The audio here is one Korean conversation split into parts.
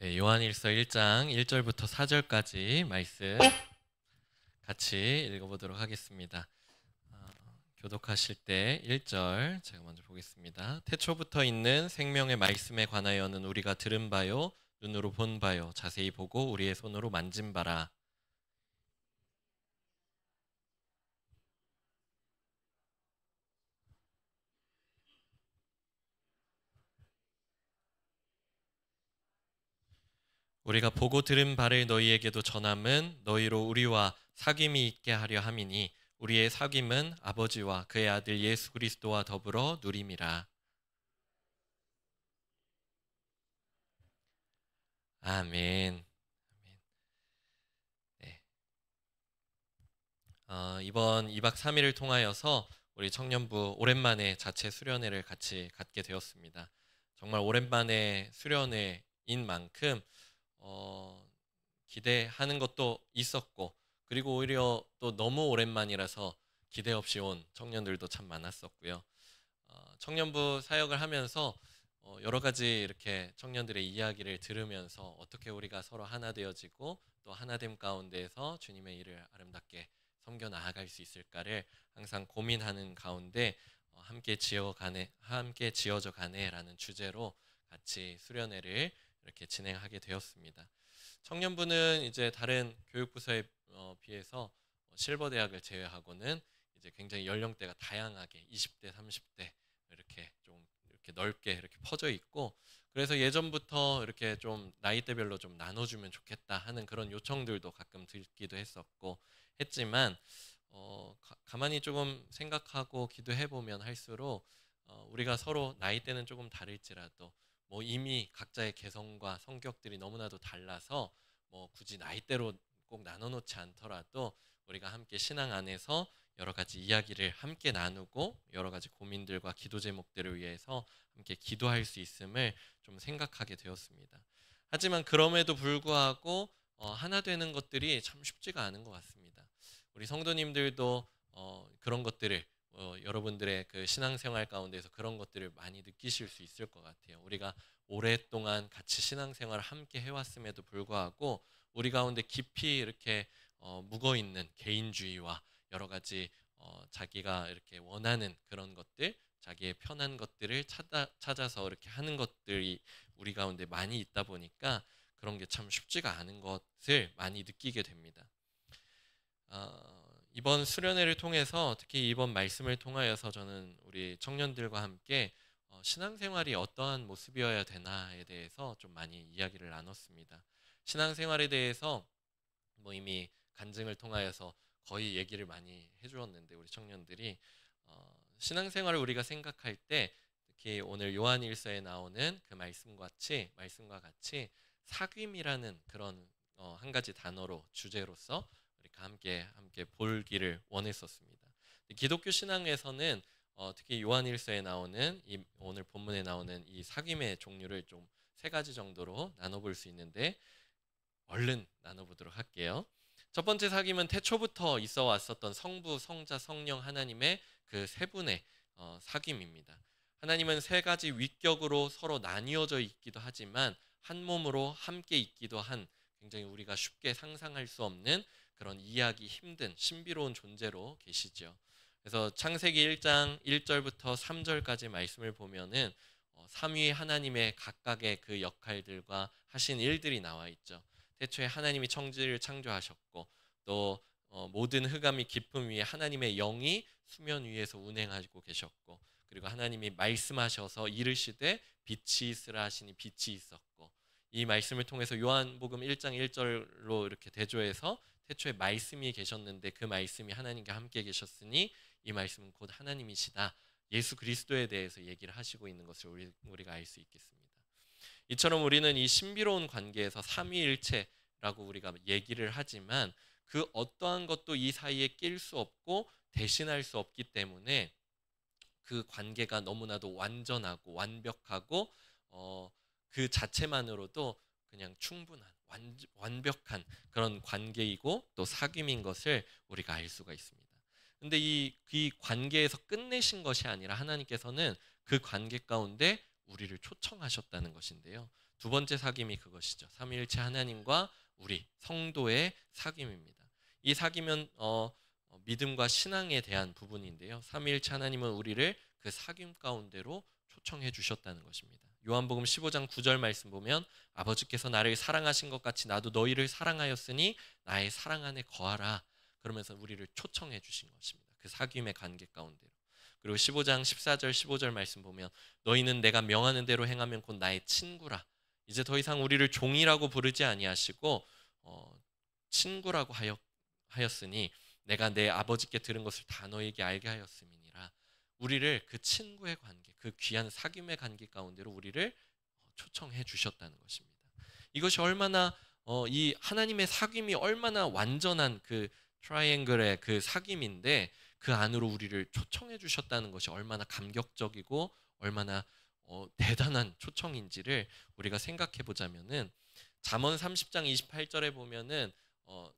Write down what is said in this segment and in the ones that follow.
네, 요한일서 1장 1절부터 4절까지 말씀 같이 읽어보도록 하겠습니다. 교독하실 때 1절 제가 먼저 보겠습니다. 태초부터 있는 생명의 말씀에 관하여는 우리가 들은 바요 눈으로 본 바요 자세히 보고 우리의 손으로 만진 바라. 우리가 보고 들은 바를 너희에게도 전함은 너희로 우리와 사귐이 있게 하려 함이니 우리의 사귐은 아버지와 그의 아들 예수 그리스도와 더불어 누림이라. 아멘. 네. 이번 2박 3일을 통하여서 우리 청년부 오랜만에 자체 수련회를 같이 갖게 되었습니다. 정말 오랜만에 수련회인 만큼 기대하는 것도 있었고, 그리고 오히려 또 너무 오랜만이라서 기대 없이 온 청년들도 참 많았었고요. 청년부 사역을 하면서 여러 가지 이렇게 청년들의 이야기를 들으면서 어떻게 우리가 서로 하나 되어지고 또 하나됨 가운데에서 주님의 일을 아름답게 섬겨 나아갈 수 있을까를 항상 고민하는 가운데 함께 지어져 가네라는 주제로 같이 수련회를 이렇게 진행하게 되었습니다. 청년부는 이제 다른 교육부서에 비해서 실버 대학을 제외하고는 이제 굉장히 연령대가 다양하게 20대, 30대 이렇게 좀 이렇게 넓게 이렇게 퍼져 있고, 그래서 예전부터 이렇게 좀 나이대별로 좀 나눠주면 좋겠다 하는 그런 요청들도 가끔 듣기도 했지만 가만히 조금 생각하고 기도해 보면 할수록 우리가 서로 나이대는 조금 다를지라도 뭐 이미 각자의 개성과 성격들이 너무나도 달라서 뭐 굳이 나이대로 꼭 나눠놓지 않더라도 우리가 함께 신앙 안에서 여러 가지 이야기를 함께 나누고 여러 가지 고민들과 기도 제목들을 위해서 함께 기도할 수 있음을 좀 생각하게 되었습니다. 하지만 그럼에도 불구하고 하나 되는 것들이 참 쉽지가 않은 것 같습니다. 우리 성도님들도 그런 것들을 여러분들의 그 신앙생활 가운데서 그런 것들을 많이 느끼실 수 있을 것 같아요. 우리가 오랫동안 같이 신앙생활을 함께 해왔음에도 불구하고 우리 가운데 깊이 이렇게 묵어있는 개인주의와 여러 가지 자기가 이렇게 원하는 그런 것들, 자기의 편한 것들을 찾아서 이렇게 하는 것들이 우리 가운데 많이 있다 보니까 그런 게 참 쉽지가 않은 것을 많이 느끼게 됩니다. 이번 수련회를 통해서 특히 이번 말씀을 통하여서 저는 우리 청년들과 함께 신앙생활이 어떠한 모습이어야 되나에 대해서 좀 많이 이야기를 나눴습니다. 신앙생활에 대해서 뭐 이미 간증을 통하여서 거의 얘기를 많이 해주었는데 우리 청년들이 신앙생활을 우리가 생각할 때 특히 오늘 요한일서에 나오는 그 말씀과 같이 사귐이라는 그런 한 가지 단어로 주제로서 우리가 함께 볼기를 원했었습니다. 기독교 신앙에서는 특히 요한일서에 나오는 오늘 본문에 나오는 이 사귐의 종류를 좀 세 가지 정도로 나눠볼 수 있는데 얼른 나눠보도록 할게요. 첫 번째 사귐은 태초부터 있어 왔었던 성부, 성자, 성령 하나님의 그 세 분의 사귐입니다. 하나님은 세 가지 위격으로 서로 나뉘어져 있기도 하지만 한 몸으로 함께 있기도 한 굉장히 우리가 쉽게 상상할 수 없는 그런 이해하기 힘든 신비로운 존재로 계시죠. 그래서 창세기 1장 1절부터 3절까지 말씀을 보면은 삼위 하나님의 각각의 그 역할들과 하신 일들이 나와 있죠. 태초에 하나님이 천지를 창조하셨고 또 모든 흑암이 깊음 위에 하나님의 영이 수면 위에서 운행하고 계셨고, 그리고 하나님이 말씀하셔서 이르시되 빛이 있으라 하시니 빛이 있었고, 이 말씀을 통해서 요한복음 1장 1절로 이렇게 대조해서 태초에 말씀이 계셨는데 그 말씀이 하나님과 함께 계셨으니 이 말씀은 곧 하나님이시다, 예수 그리스도에 대해서 얘기를 하시고 있는 것을 우리가 알 수 있겠습니다. 이처럼 우리는 이 신비로운 관계에서 삼위일체라고 우리가 얘기를 하지만 그 어떠한 것도 이 사이에 낄 수 없고 대신할 수 없기 때문에 그 관계가 너무나도 완전하고 완벽하고 그 자체만으로도 그냥 충분한 완벽한 그런 관계이고 또 사귐인 것을 우리가 알 수가 있습니다. 근데 이 관계에서 끝내신 것이 아니라 하나님께서는 그 관계 가운데 우리를 초청하셨다는 것인데요. 두 번째 사귐이 그것이죠. 삼위일체 하나님과 우리 성도의 사귐입니다. 이 사귐은 믿음과 신앙에 대한 부분인데요. 삼위일체 하나님은 우리를 그 사귐 가운데로 초청해 주셨다는 것입니다. 요한복음 15장 9절 말씀 보면 아버지께서 나를 사랑하신 것 같이 나도 너희를 사랑하였으니 나의 사랑 안에 거하라. 그러면서 우리를 초청해 주신 것입니다. 그 사귐의 관계 가운데로. 그리고 15장 14절 15절 말씀 보면 너희는 내가 명하는 대로 행하면 곧 나의 친구라. 이제 더 이상 우리를 종이라고 부르지 아니하시고 친구라고 하였으니 내가 내 아버지께 들은 것을 다 너에게 알게 하였음이니라. 우리를 그 친구의 관계, 그 귀한 사귐의 관계 가운데로 우리를 초청해 주셨다는 것입니다. 이것이 얼마나 이 하나님의 사귐이 얼마나 완전한 그 트라이앵글의 그 사귐인데 그 안으로 우리를 초청해 주셨다는 것이 얼마나 감격적이고 얼마나 대단한 초청인지를 우리가 생각해 보자면은 잠언 30장 28절에 보면은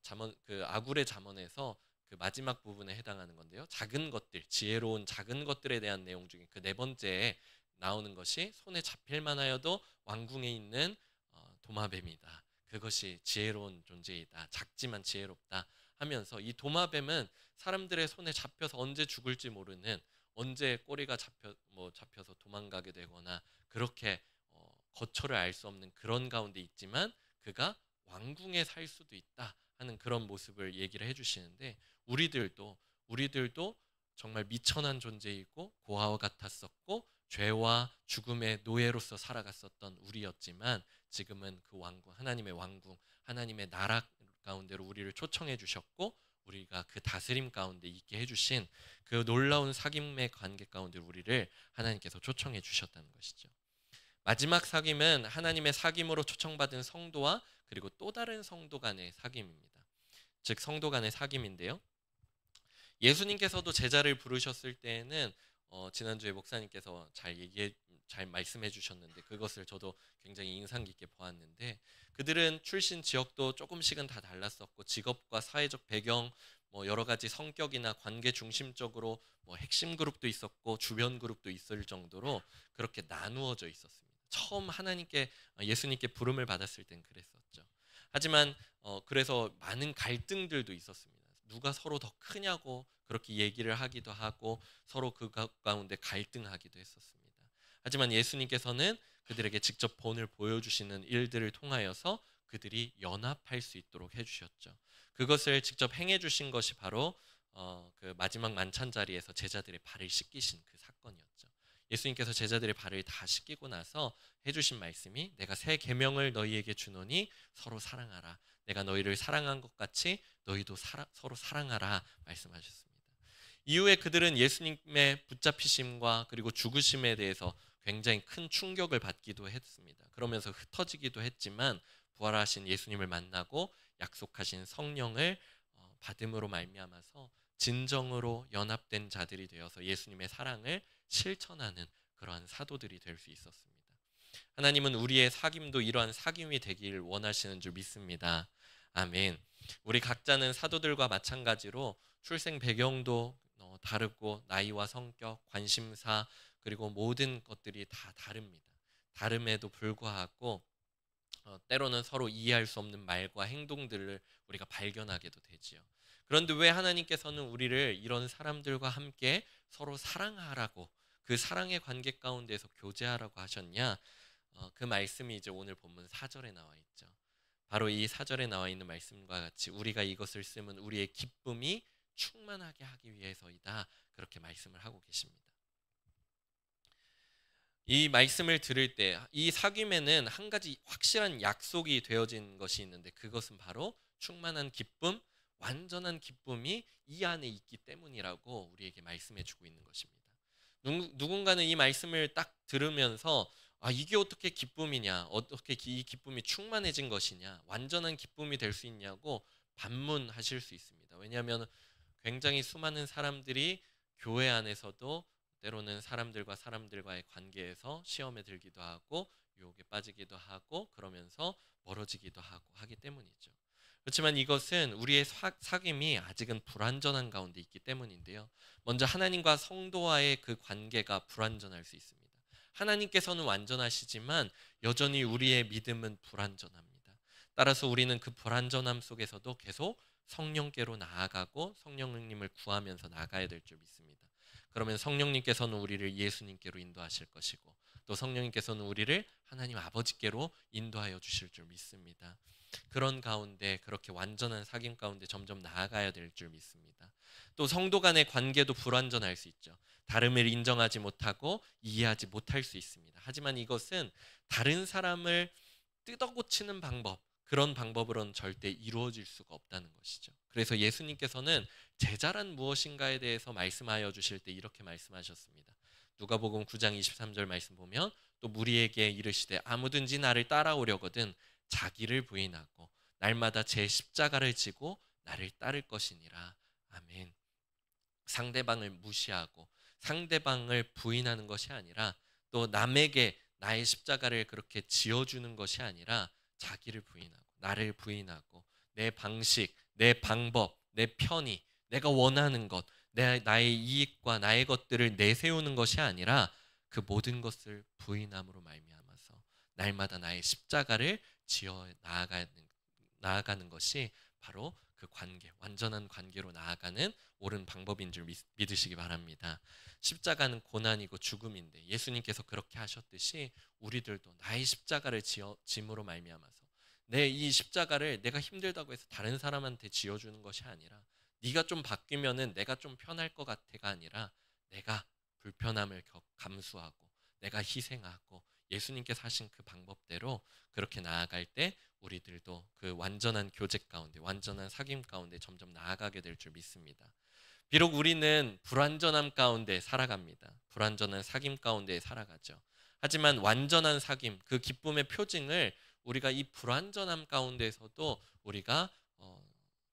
잠언 그 아굴의 잠언에서 그 마지막 부분에 해당하는 건데요. 작은 것들, 지혜로운 작은 것들에 대한 내용 중에 그 네 번째에 나오는 것이 손에 잡힐 만하여도 왕궁에 있는 도마뱀이다. 그것이 지혜로운 존재이다. 작지만 지혜롭다 하면서 이 도마뱀은 사람들의 손에 잡혀서 언제 죽을지 모르는 언제 꼬리가 잡혀서 도망가게 되거나 그렇게 거처를 알 수 없는 그런 가운데 있지만 그가 왕궁에 살 수도 있다 하는 그런 모습을 얘기를 해주시는데 우리들도 정말 미천한 존재이고 고아와 같았었고 죄와 죽음의 노예로서 살아갔었던 우리였지만 지금은 그 왕궁, 하나님의 왕궁, 하나님의 나라 가운데로 우리를 초청해 주셨고 우리가 그 다스림 가운데 있게 해주신 그 놀라운 사귐의 관계 가운데 우리를 하나님께서 초청해 주셨다는 것이죠. 마지막 사귐은 하나님의 사귐으로 초청받은 성도와 그리고 또 다른 성도 간의 사귐입니다. 즉 성도 간의 사귐인데요. 예수님께서도 제자를 부르셨을 때에는 지난주에 목사님께서 잘 말씀해 주셨는데 그것을 저도 굉장히 인상 깊게 보았는데 그들은 출신 지역도 조금씩은 다 달랐었고 직업과 사회적 배경 여러 가지 성격이나 관계 중심적으로 핵심 그룹도 있었고 주변 그룹도 있을 정도로 그렇게 나누어져 있었습니다. 처음 예수님께 부름을 받았을 땐 그랬었죠. 하지만 그래서 많은 갈등들도 있었습니다. 누가 서로 더 크냐고 그렇게 얘기를 하기도 하고 서로 그 가운데 갈등하기도 했었습니다. 하지만 예수님께서는 그들에게 직접 본을 보여주시는 일들을 통하여서 그들이 연합할 수 있도록 해주셨죠. 그것을 직접 행해주신 것이 바로 그 마지막 만찬 자리에서 제자들의 발을 씻기신 그 사건이었죠. 예수님께서 제자들의 발을 다 씻기고 나서 해주신 말씀이 내가 새 계명을 너희에게 주노니 서로 사랑하라. 내가 너희를 사랑한 것 같이 너희도 서로 사랑하라 말씀하셨습니다. 이후에 그들은 예수님의 붙잡히심과 그리고 죽으심에 대해서 굉장히 큰 충격을 받기도 했습니다. 그러면서 흩어지기도 했지만 부활하신 예수님을 만나고 약속하신 성령을 받음으로 말미암아서 진정으로 연합된 자들이 되어서 예수님의 사랑을 실천하는 그러한 사도들이 될 수 있었습니다. 하나님은 우리의 사귐도 이러한 사귐이 되길 원하시는 줄 믿습니다. 아멘. 우리 각자는 사도들과 마찬가지로 출생 배경도 다르고 나이와 성격, 관심사 그리고 모든 것들이 다 다릅니다. 다름에도 불구하고 때로는 서로 이해할 수 없는 말과 행동들을 우리가 발견하게도 되지요. 그런데 왜 하나님께서는 우리를 이런 사람들과 함께 서로 사랑하라고 그 사랑의 관계 가운데서 교제하라고 하셨냐? 그 말씀이 이제 오늘 본문 4절에 나와 있죠. 바로 이 4절에 나와 있는 말씀과 같이 우리가 이것을 쓰면 우리의 기쁨이 충만하게 하기 위해서이다. 그렇게 말씀을 하고 계십니다. 이 말씀을 들을 때 이 사귐에는 한 가지 확실한 약속이 되어진 것이 있는데 그것은 바로 충만한 기쁨, 완전한 기쁨이 이 안에 있기 때문이라고 우리에게 말씀해 주고 있는 것입니다. 누군가는 이 말씀을 딱 들으면서 이게 어떻게 기쁨이냐, 어떻게 이 기쁨이 충만해진 것이냐, 완전한 기쁨이 될 수 있냐고 반문하실 수 있습니다. 왜냐하면 굉장히 수많은 사람들이 교회 안에서도 때로는 사람들과의 관계에서 시험에 들기도 하고 유혹에 빠지기도 하고 그러면서 멀어지기도 하고 하기 때문이죠. 그렇지만 이것은 우리의 사귐이 아직은 불완전한 가운데 있기 때문인데요. 먼저 하나님과 성도와의 그 관계가 불완전할 수 있습니다. 하나님께서는 완전하시지만 여전히 우리의 믿음은 불완전합니다. 따라서 우리는 그 불완전함 속에서도 계속 성령께로 나아가고 성령님을 구하면서 나가야 될 줄 믿습니다. 그러면 성령님께서는 우리를 예수님께로 인도하실 것이고 또 성령님께서는 우리를 하나님 아버지께로 인도하여 주실 줄 믿습니다. 그런 가운데 그렇게 완전한 사귐 가운데 점점 나아가야 될 줄 믿습니다. 또 성도 간의 관계도 불완전할 수 있죠. 다름을 인정하지 못하고 이해하지 못할 수 있습니다. 하지만 이것은 다른 사람을 뜯어고치는 방법, 그런 방법으로는 절대 이루어질 수가 없다는 것이죠. 그래서 예수님께서는 제자란 무엇인가에 대해서 말씀하여 주실 때 이렇게 말씀하셨습니다. 누가복음 9장 23절 말씀 보면 또 무리에게 이르시되 아무든지 나를 따라오려거든 자기를 부인하고 날마다 제 십자가를 지고 나를 따를 것이니라. 아멘. 상대방을 무시하고 상대방을 부인하는 것이 아니라 또 남에게 나의 십자가를 그렇게 지어주는 것이 아니라 자기를 부인하고 나를 부인하고 내 방식, 내 방법, 내 편의, 내가 원하는 것, 나의 이익과 나의 것들을 내세우는 것이 아니라 그 모든 것을 부인함으로 말미암아서 날마다 나의 십자가를 지어 나아가는 것이 바로 그 관계, 완전한 관계로 나아가는 옳은 방법인 줄 믿으시기 바랍니다. 십자가는 고난이고 죽음인데 예수님께서 그렇게 하셨듯이 우리들도 나의 십자가를 짐으로 말미암아서 내 이 십자가를 내가 힘들다고 해서 다른 사람한테 지어주는 것이 아니라 네가 좀 바뀌면은 내가 좀 편할 것 같아가 아니라 내가 불편함을 감수하고 내가 희생하고 예수님께서 하신 그 방법대로 그렇게 나아갈 때 우리들도 그 완전한 교제 가운데 완전한 사귐 가운데 점점 나아가게 될 줄 믿습니다. 비록 우리는 불완전함 가운데 살아갑니다. 불완전한 사귐 가운데 살아가죠. 하지만 완전한 사귐, 그 기쁨의 표징을 우리가 이 불완전함 가운데서도 우리가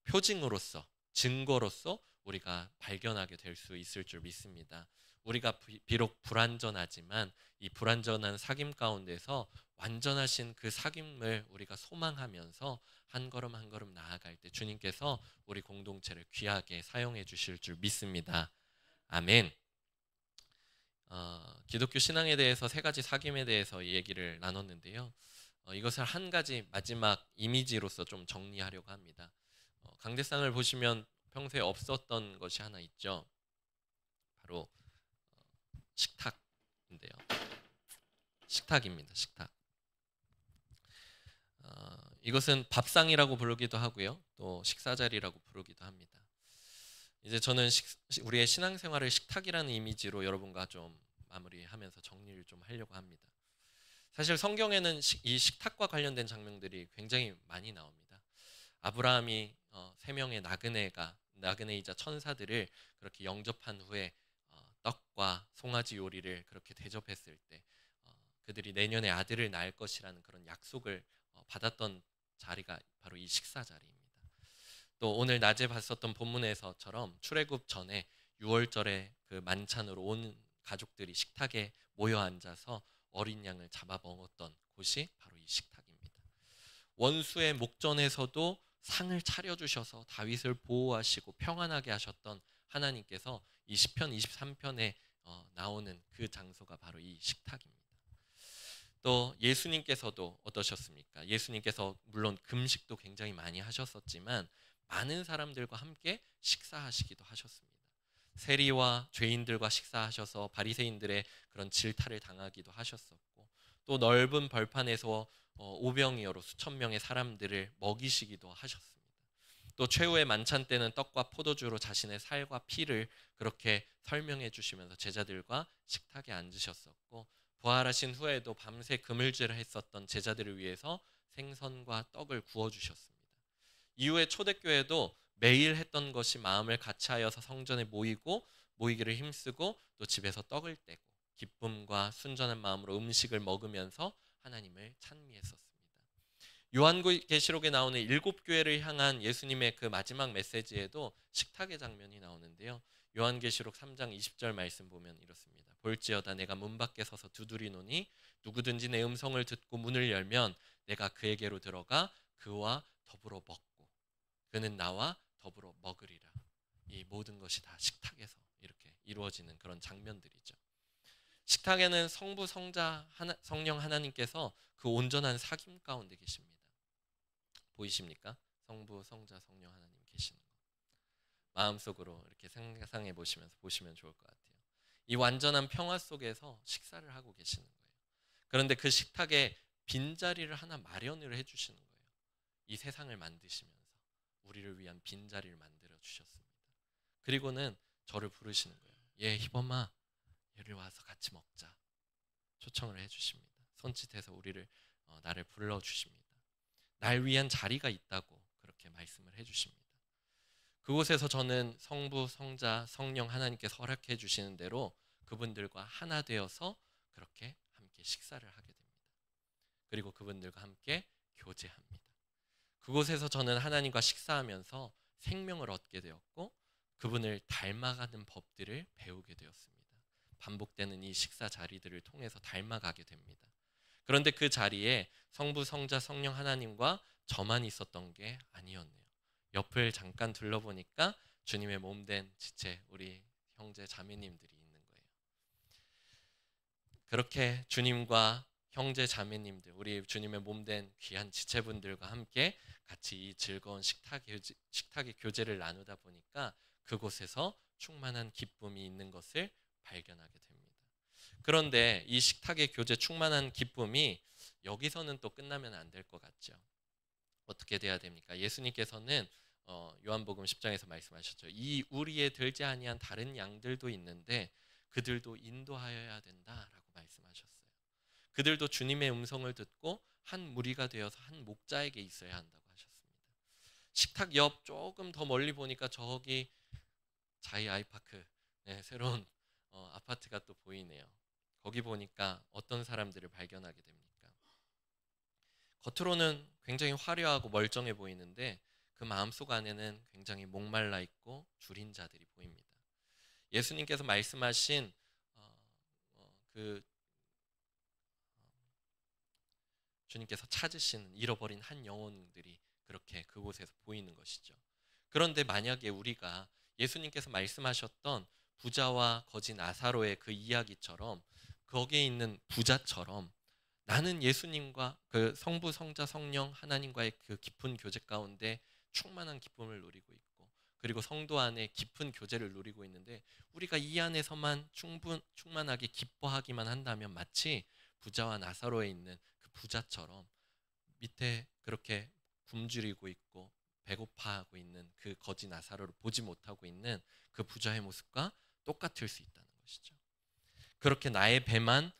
표징으로서 증거로서 우리가 발견하게 될 수 있을 줄 믿습니다. 우리가 비록 불완전하지만 이 불완전한 사귐 가운데서 완전하신 그 사귐을 우리가 소망하면서 한 걸음 한 걸음 나아갈 때 주님께서 우리 공동체를 귀하게 사용해 주실 줄 믿습니다. 아멘. 기독교 신앙에 대해서 세 가지 사귐에 대해서 얘기를 나눴는데요. 이것을 한 가지 마지막 이미지로서 좀 정리하려고 합니다. 강대상을 보시면 평소에 없었던 것이 하나 있죠. 바로 식탁인데요. 식탁입니다. 식탁. 이것은 밥상이라고 부르기도 하고요. 또 식사자리라고 부르기도 합니다. 이제 저는 우리의 신앙생활을 식탁이라는 이미지로 여러분과 좀 마무리하면서 정리를 좀 하려고 합니다. 사실 성경에는 이 식탁과 관련된 장면들이 굉장히 많이 나옵니다. 아브라함이 세 명의 나그네이자 천사들을 그렇게 영접한 후에 떡과 송아지 요리를 그렇게 대접했을 때 그들이 내년에 아들을 낳을 것이라는 그런 약속을 받았던 자리가 바로 이 식사 자리입니다. 또 오늘 낮에 봤었던 본문에서처럼 출애굽 전에 6월절에 그 만찬으로 온 가족들이 식탁에 모여 앉아서 어린 양을 잡아 먹었던 곳이 바로 이 식탁입니다. 원수의 목전에서도 상을 차려주셔서 다윗을 보호하시고 평안하게 하셨던 하나님께서 이 시편 23편에 나오는 그 장소가 바로 이 식탁입니다. 또 예수님께서도 어떠셨습니까? 예수님께서 물론 금식도 굉장히 많이 하셨었지만 많은 사람들과 함께 식사하시기도 하셨습니다. 세리와 죄인들과 식사하셔서 바리새인들의 그런 질타를 당하기도 하셨었고 또 넓은 벌판에서 오병이어로 수천 명의 사람들을 먹이시기도 하셨습니다. 또 최후의 만찬 때는 떡과 포도주로 자신의 살과 피를 그렇게 설명해 주시면서 제자들과 식탁에 앉으셨었고 부활하신 후에도 밤새 그물질을 했었던 제자들을 위해서 생선과 떡을 구워주셨습니다. 이후에 초대교회도 매일 했던 것이 마음을 같이하여서 성전에 모이기를 힘쓰고 또 집에서 떡을 떼고 기쁨과 순전한 마음으로 음식을 먹으면서 하나님을 찬미했었습니다. 요한계시록에 나오는 7교회를 향한 예수님의 그 마지막 메시지에도 식탁의 장면이 나오는데요. 요한계시록 3장 20절 말씀 보면 이렇습니다. 볼지어다 내가 문 밖에 서서 두드리노니 누구든지 내 음성을 듣고 문을 열면 내가 그에게로 들어가 그와 더불어 먹고 그는 나와 더불어 먹으리라. 이 모든 것이 다 식탁에서 이렇게 이루어지는 그런 장면들이죠. 식탁에는 성부, 성자, 성령 하나님께서 그 온전한 사귐 가운데 계십니다. 보이십니까? 성부, 성자, 성령 하나님 계시는 거. 마음속으로 이렇게 상상해 보시면 좋을 것 같아요. 이 완전한 평화 속에서 식사를 하고 계시는 거예요. 그런데 그 식탁에 빈자리를 하나 마련을 해주시는 거예요. 이 세상을 만드시면서 우리를 위한 빈자리를 만들어 주셨습니다. 그리고는 저를 부르시는 거예요. 희범아, 여기 와서 같이 먹자. 초청을 해주십니다. 손짓해서 나를 불러주십니다. 날 위한 자리가 있다고 그렇게 말씀을 해주십니다. 그곳에서 저는 성부, 성자, 성령 하나님께서 허락해 주시는 대로 그분들과 하나 되어서 그렇게 함께 식사를 하게 됩니다. 그리고 그분들과 함께 교제합니다. 그곳에서 저는 하나님과 식사하면서 생명을 얻게 되었고 그분을 닮아가는 법들을 배우게 되었습니다. 반복되는 이 식사 자리들을 통해서 닮아가게 됩니다. 그런데 그 자리에 성부, 성자, 성령 하나님과 저만 있었던 게 아니었네요. 옆을 잠깐 둘러보니까 주님의 몸된 지체, 우리 형제 자매님들이 있는 거예요. 그렇게 주님과 형제 자매님들, 우리 주님의 몸된 귀한 지체분들과 함께 같이 이 즐거운 식탁의 교제를 나누다 보니까 그곳에서 충만한 기쁨이 있는 것을 발견하게 됩니다. 그런데 이 식탁의 교제 충만한 기쁨이 여기서는 또 끝나면 안 될 것 같죠. 어떻게 돼야 됩니까? 예수님께서는 요한복음 10장에서 말씀하셨죠. 이 우리에 들지 아니한 다른 양들도 있는데 그들도 인도하여야 된다라고 말씀하셨어요. 그들도 주님의 음성을 듣고 한 무리가 되어서 한 목자에게 있어야 한다고 하셨습니다. 식탁 옆 조금 더 멀리 보니까 저기 자이 아이파크, 새로운 아파트가 또 보이네요. 거기 보니까 어떤 사람들을 발견하게 됩니까? 겉으로는 굉장히 화려하고 멀쩡해 보이는데 그 마음속 안에는 굉장히 목말라 있고 줄인 자들이 보입니다. 예수님께서 말씀하신 그 주님께서 찾으시는 잃어버린 한 영혼들이 그렇게 그곳에서 보이는 것이죠. 그런데 만약에 우리가 예수님께서 말씀하셨던 부자와 거지 나사로의 그 이야기처럼 거기에 있는 부자처럼 나는 예수님과 그 성부, 성자, 성령 하나님과의 그 깊은 교제 가운데 충만한 기쁨을 누리고 있고 그리고 성도 안에 깊은 교제를 누리고 있는데 우리가 이 안에서만 충만하게 기뻐하기만 한다면 마치 부자와 나사로에 있는 그 부자처럼 밑에 그렇게 굶주리고 있고 배고파하고 있는 그 거지 나사로를 보지 못하고 있는 그 부자의 모습과 똑같을 수 있다는 것이죠. 그렇게 나의 배만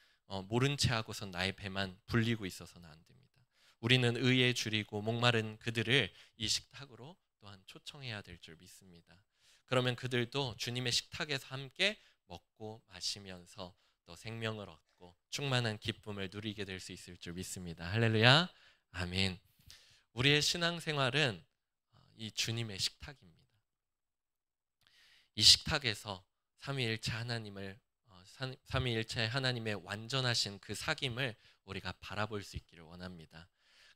모른 채 하고선 나의 배만 불리고 있어서는 안 됩니다. 우리는 의에 줄이고 목마른 그들을 이 식탁으로 또한 초청해야 될 줄 믿습니다. 그러면 그들도 주님의 식탁에서 함께 먹고 마시면서 또 생명을 얻고 충만한 기쁨을 누리게 될 수 있을 줄 믿습니다. 할렐루야, 아멘. 우리의 신앙생활은 이 주님의 식탁입니다. 이 식탁에서 삼위일체 하나님의 완전하신 그 사귐을 우리가 바라볼 수 있기를 원합니다.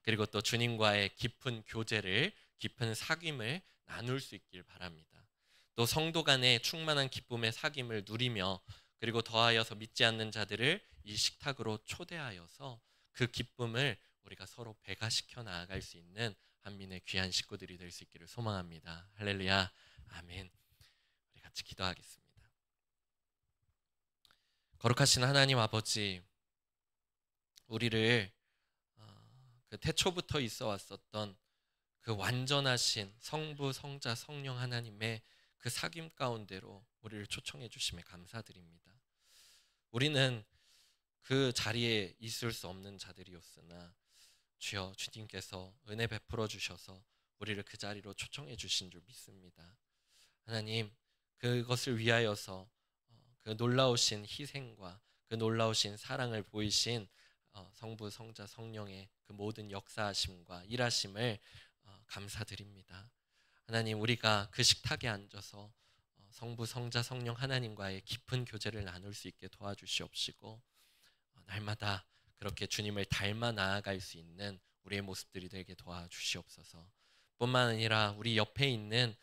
그리고 또 주님과의 깊은 교제를, 깊은 사귐을 나눌 수 있길 바랍니다. 또 성도 간의 충만한 기쁨의 사귐을 누리며 그리고 더하여서 믿지 않는 자들을 이 식탁으로 초대하여서 그 기쁨을 우리가 서로 배가시켜 나아갈 수 있는 한민의 귀한 식구들이 될 수 있기를 소망합니다. 할렐루야, 아멘. 우리 같이 기도하겠습니다. 거룩하신 하나님 아버지, 우리를 그 태초부터 있어 왔었던 그 완전하신 성부, 성자, 성령 하나님의 그 사귐 가운데로 우리를 초청해 주심에 감사드립니다. 우리는 그 자리에 있을 수 없는 자들이었으나 주여 주님께서 은혜 베풀어 주셔서 우리를 그 자리로 초청해 주신 줄 믿습니다. 하나님, 그것을 위하여서 그 놀라우신 희생과 그 놀라우신 사랑을 보이신 성부, 성자, 성령의 그 모든 역사하심과 일하심을 감사드립니다. 하나님, 우리가 그 식탁에 앉아서 성부, 성자, 성령 하나님과의 깊은 교제를 나눌 수 있게 도와주시옵시고 날마다 그렇게 주님을 닮아 나아갈 수 있는 우리의 모습들이 되게 도와주시옵소서. 뿐만 아니라 우리 옆에 있는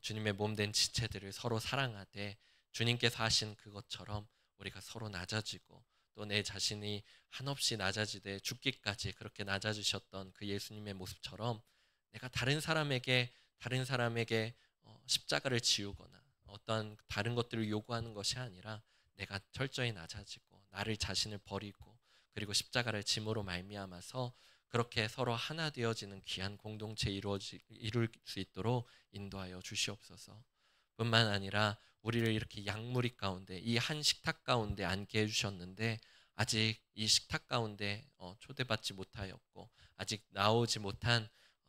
주님의 몸된 지체들을 서로 사랑하되 주님께서 하신 그것처럼 우리가 서로 낮아지고 또 내 자신이 한없이 낮아지되 죽기까지 그렇게 낮아지셨던 그 예수님의 모습처럼 내가 다른 사람에게 십자가를 지우거나 어떠한 다른 것들을 요구하는 것이 아니라 내가 철저히 낮아지고 나를 자신을 버리고 그리고 십자가를 짐으로 말미암아서 그렇게 서로 하나 되어지는 귀한 공동체 이룰 수 있도록 인도하여 주시옵소서. 뿐만 아니라 우리를 이렇게 양무리 가운데 이 한 식탁 가운데 앉게 해주셨는데 아직 이 식탁 가운데 초대받지 못하였고 아직 나오지 못한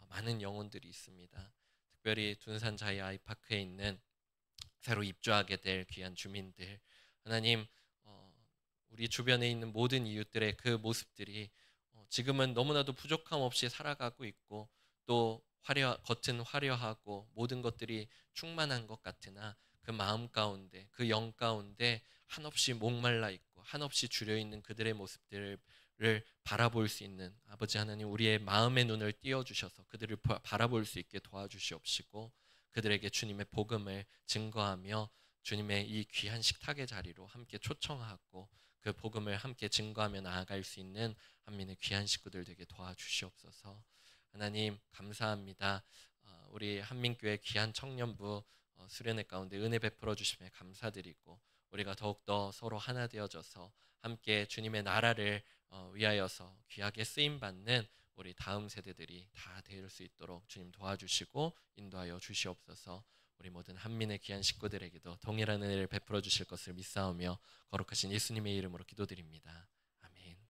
많은 영혼들이 있습니다. 특별히 둔산 자이 아이파크에 있는 새로 입주하게 될 귀한 주민들, 하나님, 우리 주변에 있는 모든 이웃들의 그 모습들이 지금은 너무나도 부족함 없이 살아가고 있고 또 겉은 화려하고 모든 것들이 충만한 것 같으나 그 마음 가운데 그 영 가운데 한없이 목말라 있고 한없이 주려 있는 그들의 모습들을 바라볼 수 있는 아버지 하나님, 우리의 마음의 눈을 띄워 주셔서 그들을 바라볼 수 있게 도와주시옵시고 그들에게 주님의 복음을 증거하며 주님의 이 귀한 식탁의 자리로 함께 초청하고 그 복음을 함께 증거하며 나아갈 수 있는 한민의 귀한 식구들 되게 도와주시옵소서. 하나님 감사합니다. 우리 한민교회 귀한 청년부 수련회 가운데 은혜 베풀어 주심에 감사드리고 우리가 더욱더 서로 하나 되어져서 함께 주님의 나라를 위하여서 귀하게 쓰임받는 우리 다음 세대들이 다 될 수 있도록 주님 도와주시고 인도하여 주시옵소서. 우리 모든 한민의 귀한 식구들에게도 동일한 은혜를 베풀어 주실 것을 믿사오며 거룩하신 예수님의 이름으로 기도드립니다.